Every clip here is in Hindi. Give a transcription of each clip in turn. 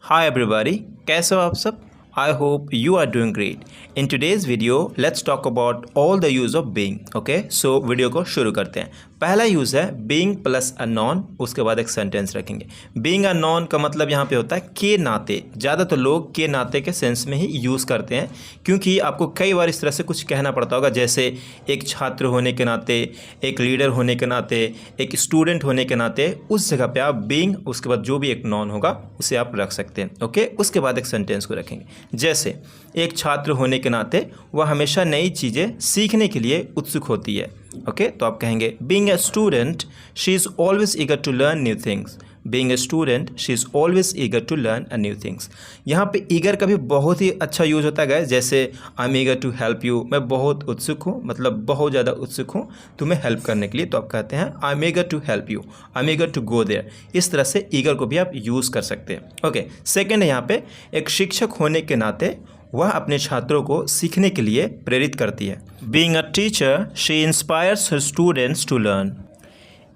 Hi everybody, कैसे हो आप सब? I hope you are doing great. In today's video, let's talk about all the use of being. Okay, so video को शुरू करते हैं। पहला यूज़ है being प्लस a noun, उसके बाद एक सेंटेंस रखेंगे। being a noun का मतलब यहाँ पे होता है के नाते। ज़्यादातर लोग के नाते के सेंस में ही यूज़ करते हैं, क्योंकि आपको कई बार इस तरह से कुछ कहना पड़ता होगा, जैसे एक छात्र होने के नाते, एक लीडर होने के नाते, एक स्टूडेंट होने के नाते। उस जगह पे आप being, उसके बाद जो भी एक नॉन होगा उसे आप रख सकते हैं। ओके, उसके बाद एक सेंटेंस को रखेंगे, जैसे एक छात्र होने के नाते वह हमेशा नई चीज़ें सीखने के लिए उत्सुक होती है। ओके, तो आप कहेंगे being a student she is always eager to learn new things. Being a student she is always eager to learn a new things. यहाँ पे ईगर का भी बहुत ही अच्छा यूज़ होता है गाइस, जैसे I am eager to help you, मैं बहुत उत्सुक हूँ, मतलब बहुत ज़्यादा उत्सुक हूँ तुम्हें हेल्प करने के लिए। तो आप कहते हैं I am eager to help you, I am eager to go there. इस तरह से ईगर को भी आप यूज़ कर सकते हैं। ओके, सेकेंड है यहाँ पे एक शिक्षक होने के नाते वह अपने छात्रों को सीखने के लिए प्रेरित करती है। Being a teacher she inspires her students to learn.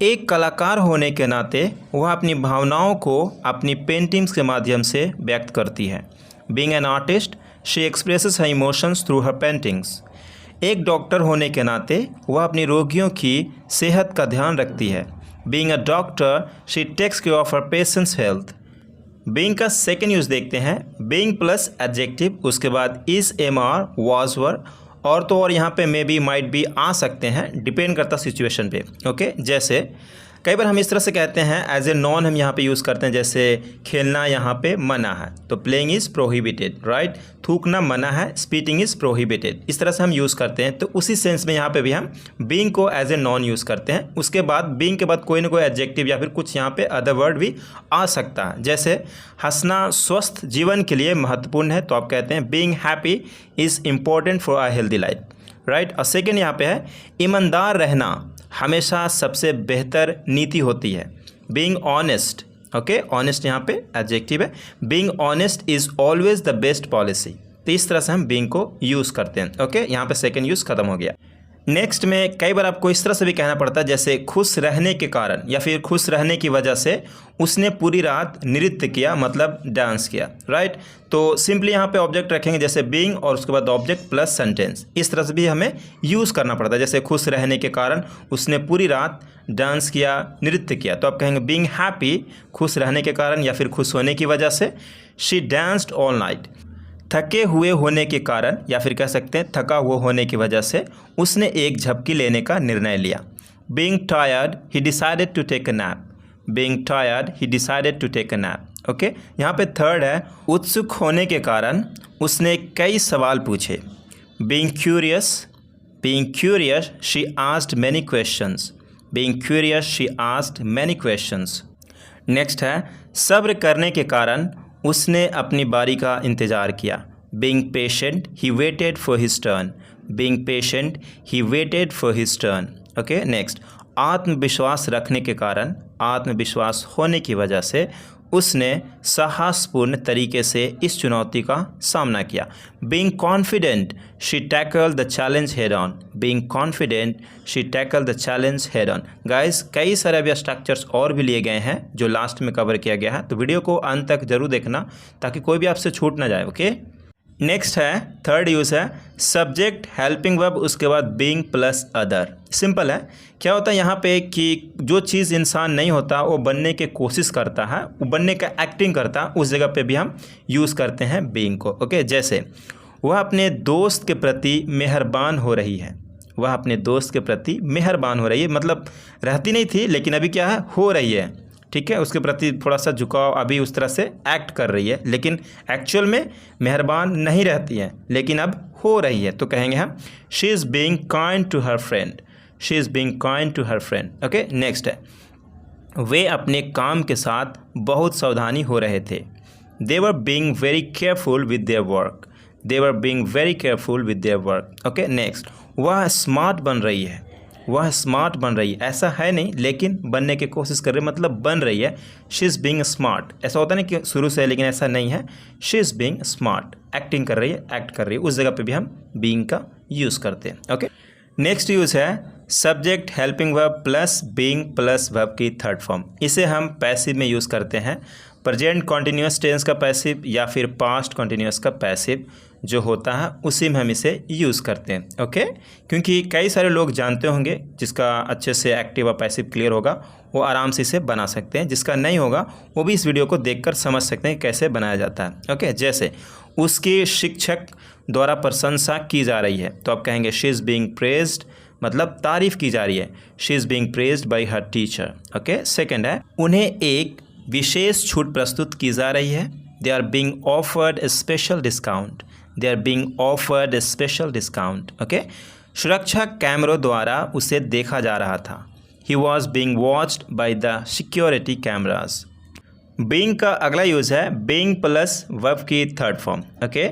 एक कलाकार होने के नाते वह अपनी भावनाओं को अपनी पेंटिंग्स के माध्यम से व्यक्त करती है। Being an artist she expresses her emotions through her paintings. एक डॉक्टर होने के नाते वह अपनी रोगियों की सेहत का ध्यान रखती है। Being a doctor she takes care of her patient's health. Being का सेकेंड यूज़ देखते हैं, बीइंग प्लस एडजेक्टिव, उसके बाद is, am, are, was, were, और तो और यहाँ पे मे बी, माइट बी आ सकते हैं, डिपेंड करता सिचुएशन पे। ओके, जैसे कई बार हम इस तरह से कहते हैं, एज ए नॉन हम यहाँ पे यूज़ करते हैं, जैसे खेलना यहाँ पे मना है, तो प्लेइंग इज़ प्रोहिबिटेड, राइट। थूकना मना है, स्पीटिंग इज़ प्रोहिबिटेड। इस तरह से हम यूज़ करते हैं। तो उसी सेंस में यहाँ पे भी हम बीइंग को एज ए नॉन यूज़ करते हैं। उसके बाद बीइंग के बाद कोई ना कोई एडजेक्टिव या फिर कुछ यहाँ पे अदर वर्ड भी आ सकता है, जैसे हंसना स्वस्थ जीवन के लिए महत्वपूर्ण है, तो आप कहते हैं being happy is important for a healthy life, right. और सेकेंड यहाँ पे है ईमानदार रहना हमेशा सबसे बेहतर नीति होती है। बीइंग ऑनेस्ट, ओके, ऑनेस्ट यहाँ पे एडजेक्टिव है। Being honest is always the best policy. तो इस तरह से हम बीइंग को यूज़ करते हैं। ओके, यहाँ पे सेकेंड यूज़ खत्म हो गया। नेक्स्ट में कई बार आपको इस तरह से भी कहना पड़ता है, जैसे खुश रहने के कारण या फिर खुश रहने की वजह से उसने पूरी रात नृत्य किया, मतलब डांस किया, राइट। तो सिंपली यहाँ पे ऑब्जेक्ट रखेंगे, जैसे बीइंग और उसके बाद ऑब्जेक्ट प्लस सेंटेंस। इस तरह से भी हमें यूज़ करना पड़ता है, जैसे खुश रहने के कारण उसने पूरी रात डांस किया, नृत्य किया, तो आप कहेंगे बीइंग हैप्पी, खुश रहने के कारण या फिर खुश होने की वजह से। शी डांस्ड ऑल नाइट, थके हुए होने के कारण या फिर कह सकते हैं थका हुआ होने की वजह से उसने एक झपकी लेने का निर्णय लिया। Being tired he decided to take a nap. Being tired he decided to take a nap. Okay, यहाँ पे थर्ड है उत्सुक होने के कारण उसने कई सवाल पूछे। Being curious she asked many questions. Being curious she asked many questions. Next है सब्र करने के कारण उसने अपनी बारी का इंतज़ार किया। Being patient he waited for his turn. Being patient he waited for his turn. Okay, next आत्मविश्वास रखने के कारण, आत्मविश्वास होने की वजह से उसने साहसपूर्ण तरीके से इस चुनौती का सामना किया। Being confident she tackle the challenge head on. Being confident she tackle the challenge head on. Guys, कई सारे अभी स्ट्रक्चर्स और भी लिए गए हैं जो लास्ट में कवर किया गया है, तो वीडियो को अंत तक जरूर देखना ताकि कोई भी आपसे छूट ना जाए। ओके, नेक्स्ट है थर्ड यूज़ है सब्जेक्ट हेल्पिंग वर्ब, उसके बाद बीइंग प्लस अदर। सिंपल है, क्या होता है यहाँ पे कि जो चीज़ इंसान नहीं होता वो बनने की कोशिश करता है, वो बनने का एक्टिंग करता है, उस जगह पे भी हम यूज़ करते हैं बीइंग को। ओके, जैसे वह अपने दोस्त के प्रति मेहरबान हो रही है। वह अपने दोस्त के प्रति मेहरबान हो रही है, मतलब रहती नहीं थी लेकिन अभी क्या है, हो रही है, ठीक है। उसके प्रति थोड़ा सा झुकाव, अभी उस तरह से एक्ट कर रही है, लेकिन एक्चुअल में मेहरबान नहीं रहती है, लेकिन अब हो रही है। तो कहेंगे हम she is being kind to her friend. She is being kind to her friend. Okay, next है वे अपने काम के साथ बहुत सावधानी हो रहे थे। They were being very careful with their work. They were being very careful with their work. Okay, next वह स्मार्ट बन रही है। वह स्मार्ट बन रही है, ऐसा है नहीं लेकिन बनने की कोशिश कर रही है, मतलब बन रही है। शी इज़ बीइंग स्मार्ट, ऐसा होता है ना कि शुरू से है लेकिन ऐसा नहीं है। She is being smart, acting कर रही है, एक्ट कर रही है, उस जगह पे भी हम बीइंग का यूज़ करते हैं। ओके, नेक्स्ट यूज़ है subject helping verb plus being plus verb की थर्ड फॉर्म। इसे हम पैसिव में यूज़ करते हैं। प्रेजेंट कॉन्टिन्यूस टेंस का पैसिव या फिर पास्ट कॉन्टिन्यूस का पैसिव जो होता है उसी में हम इसे यूज़ करते हैं। ओके, क्योंकि कई सारे लोग जानते होंगे, जिसका अच्छे से एक्टिव और पैसिव क्लियर होगा वो आराम से इसे बना सकते हैं, जिसका नहीं होगा वो भी इस वीडियो को देखकर समझ सकते हैं कैसे बनाया जाता है। ओके, जैसे उसके शिक्षक द्वारा प्रशंसा की जा रही है तो आप कहेंगे शी इज़ बीइंग प्रेज्ड, मतलब तारीफ़ की जा रही है, she is being praised bye her teacher. Okay, second है उन्हें एक विशेष छूट प्रस्तुत की जा रही है, they are being offered a special discount, they are being offered a special discount. Okay, सुरक्षा कैमरों द्वारा उसे देखा जा रहा था, he was being watched by the security cameras. Being का अगला यूज़ है बीइंग प्लस वर्ब की थर्ड फॉर्म। ओके,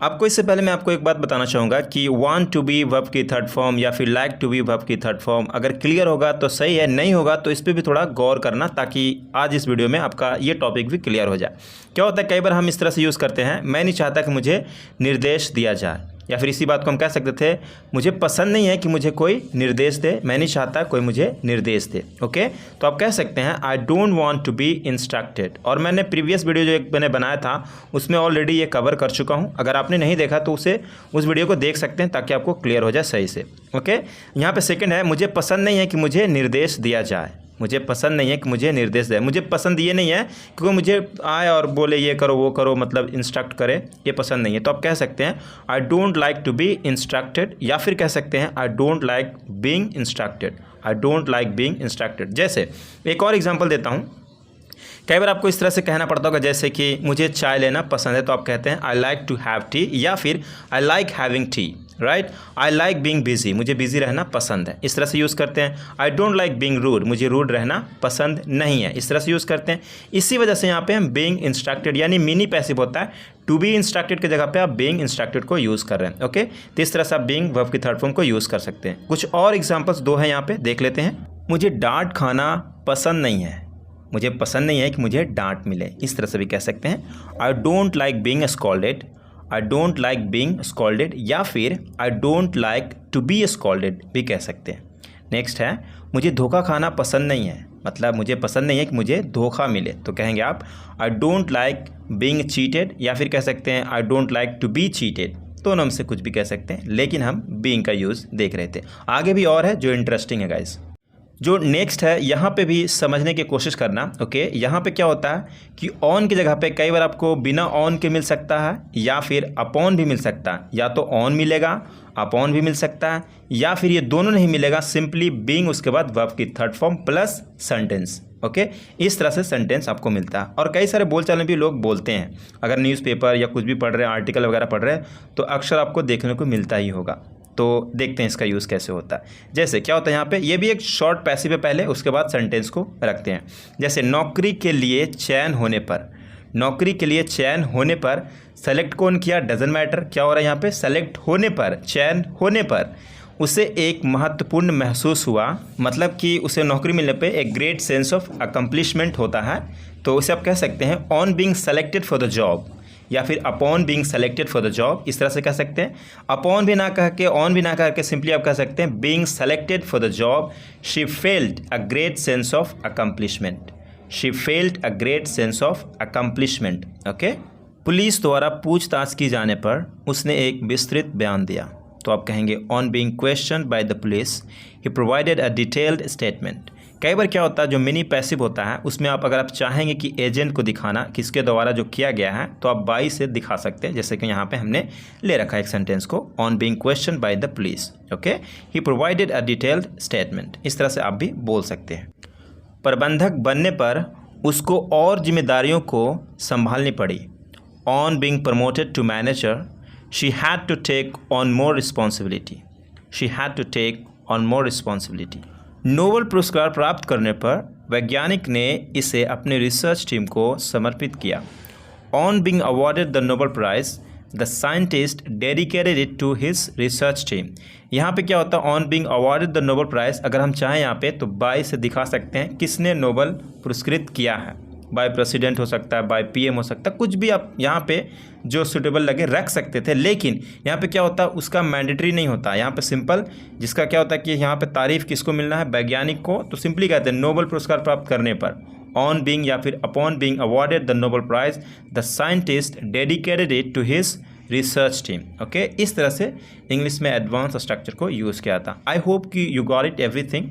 आपको इससे पहले मैं आपको एक बात बताना चाहूँगा कि वांट टू बी वर्ब की थर्ड फॉर्म या फिर लाइक टू बी वर्ब की थर्ड फॉर्म अगर क्लियर होगा तो सही है, नहीं होगा तो इस पर भी थोड़ा गौर करना, ताकि आज इस वीडियो में आपका ये टॉपिक भी क्लियर हो जाए। क्या होता है कई बार हम इस तरह से यूज़ करते हैं, मैं नहीं चाहता कि मुझे निर्देश दिया जाए, या फिर इसी बात को हम कह सकते थे मुझे पसंद नहीं है कि मुझे कोई निर्देश दे, मैं नहीं चाहता कोई मुझे निर्देश दे। ओके, तो आप कह सकते हैं I don't want to be instructed. और मैंने प्रीवियस वीडियो जो एक मैंने बनाया था उसमें ऑलरेडी ये कवर कर चुका हूँ, अगर आपने नहीं देखा तो उस वीडियो को देख सकते हैं ताकि आपको क्लियर हो जाए सही से। ओके, यहाँ पर सेकेंड है मुझे पसंद नहीं है कि मुझे निर्देश दिया जाए, मुझे पसंद नहीं है कि मुझे निर्देश दे। मुझे पसंद ये नहीं है कि वो मुझे आए और बोले ये करो वो करो, मतलब इंस्ट्रक्ट करे, ये पसंद नहीं है। तो आप कह सकते हैं I don't like to be instructed, या फिर कह सकते हैं I don't like being instructed, I don't like being instructed. जैसे एक और एग्जांपल देता हूँ, कई बार आपको इस तरह से कहना पड़ता होगा जैसे कि मुझे चाय लेना पसंद है तो आप कहते हैं I like to have tea, या फिर I like having tea, right. I like being busy, मुझे बिजी रहना पसंद है, इस तरह से यूज़ करते हैं। I don't like being rude, मुझे रूड रहना पसंद नहीं है, इस तरह से यूज़ करते हैं। इसी वजह से यहाँ पे हम बीइंग इंस्ट्रक्टेड यानी मिनी पैसिव होता है, टू बी इंस्ट्रक्टेड की जगह पे आप बीइंग इंस्ट्रक्टेड को यूज़ कर रहे हैं। ओके, तो इस तरह से आप बीइंग वर्ब की थर्ड फॉर्म को यूज़ कर सकते हैं। कुछ और एग्जाम्पल्स दो हैं यहाँ पे, देख लेते हैं। मुझे डांट खाना पसंद नहीं है, मुझे पसंद नहीं है कि मुझे डांट मिले, इस तरह से भी कह सकते हैं। I don't like being scolded, I don't like being scolded, या फिर I don't like to be scolded भी कह सकते हैं। नेक्स्ट है मुझे धोखा खाना पसंद नहीं है, मतलब मुझे पसंद नहीं है कि मुझे धोखा मिले, तो कहेंगे आप I don't like being cheated, या फिर कह सकते हैं I don't like to be cheated. दोनों में से कुछ भी कह सकते हैं, लेकिन हम बीइंग का यूज़ देख रहे थे। आगे भी और है जो इंटरेस्टिंग है गाइस। जो नेक्स्ट है यहाँ पे भी समझने की कोशिश करना। ओके, यहाँ पे क्या होता है कि ऑन की जगह पे कई बार आपको बिना ऑन के मिल सकता है या फिर अपॉन भी मिल सकता है, या तो ऑन मिलेगा अपॉन भी मिल सकता है, या फिर ये दोनों नहीं मिलेगा, सिंपली बीइंग उसके बाद वर्ब की third form plus sentence. Okay, इस तरह से सेंटेंस आपको मिलता है। और कई सारे बोलचाल में भी लोग बोलते हैं, अगर न्यूज़पेपर या कुछ भी पढ़ रहे हैं, आर्टिकल वगैरह पढ़ रहे हैं, तो अक्सर आपको देखने को मिलता ही होगा। तो देखते हैं इसका यूज़ कैसे होता है। जैसे क्या होता है यहाँ पे, ये भी एक शॉर्ट पैसिव है पहले, उसके बाद सेंटेंस को रखते हैं। जैसे नौकरी के लिए चयन होने पर, नौकरी के लिए चयन होने पर सेलेक्ट कौन किया डजंट मैटर, क्या हो रहा है यहाँ पे, सेलेक्ट होने पर, चयन होने पर उसे एक महत्वपूर्ण महसूस हुआ, मतलब कि उसे नौकरी मिलने पे एक ग्रेट सेंस ऑफ अकम्पलिशमेंट होता है। तो उसे आप कह सकते हैं on being selected for the job, या फिर upon being selected for the job, इस तरह से कह सकते हैं। अपॉन भी ना कह के, ऑन भी ना कह के, सिंपली आप कह सकते हैं being selected for the job she felt a great sense of accomplishment, she felt a great sense of accomplishment. Okay, police द्वारा पूछताछ की जाने पर उसने एक विस्तृत बयान दिया, तो आप कहेंगे on being questioned by the police he provided a detailed statement. कई बार क्या होता है जो मिनी पैसिव होता है उसमें आप अगर आप चाहेंगे कि एजेंट को दिखाना किसके द्वारा जो किया गया है तो आप बाई से दिखा सकते हैं, जैसे कि यहाँ पे हमने ले रखा है एक सेंटेंस को, on being question by the police. Okay, he provided a detailed statement, इस तरह से आप भी बोल सकते हैं। प्रबंधक बनने पर उसको और जिम्मेदारियों को संभालनी पड़ी, on being promoted to manager she had to take on more responsibility, she had to take on more responsibility. Nobel पुरस्कार प्राप्त करने पर वैज्ञानिक ने इसे अपनी रिसर्च टीम को समर्पित किया, on being awarded the Nobel prize the scientist dedicated it to his research team. यहाँ पे क्या होता है, on being awarded the Nobel prize, अगर हम चाहें यहाँ पे तो बाय से दिखा सकते हैं किसने नोबेल पुरस्कृत किया है, बाय प्रेसिडेंट हो सकता है, बाय पीएम हो सकता है, कुछ भी आप यहाँ पे जो सुटेबल लगे रख सकते थे। लेकिन यहाँ पे क्या होता है उसका मैंडेटरी नहीं होता, यहाँ पे सिंपल जिसका क्या होता है कि यहाँ पे तारीफ किसको मिलना है, वैज्ञानिक को, तो सिंपली कहते हैं नोबेल पुरस्कार प्राप्त करने पर, ऑन बीइंग या फिर upon being awarded the Nobel prize the scientist dedicated it to his research team. Okay, इस तरह से इंग्लिश में एडवांस स्ट्रक्चर को यूज़ किया था। आई होप कि यू गॉट इट एवरीथिंग।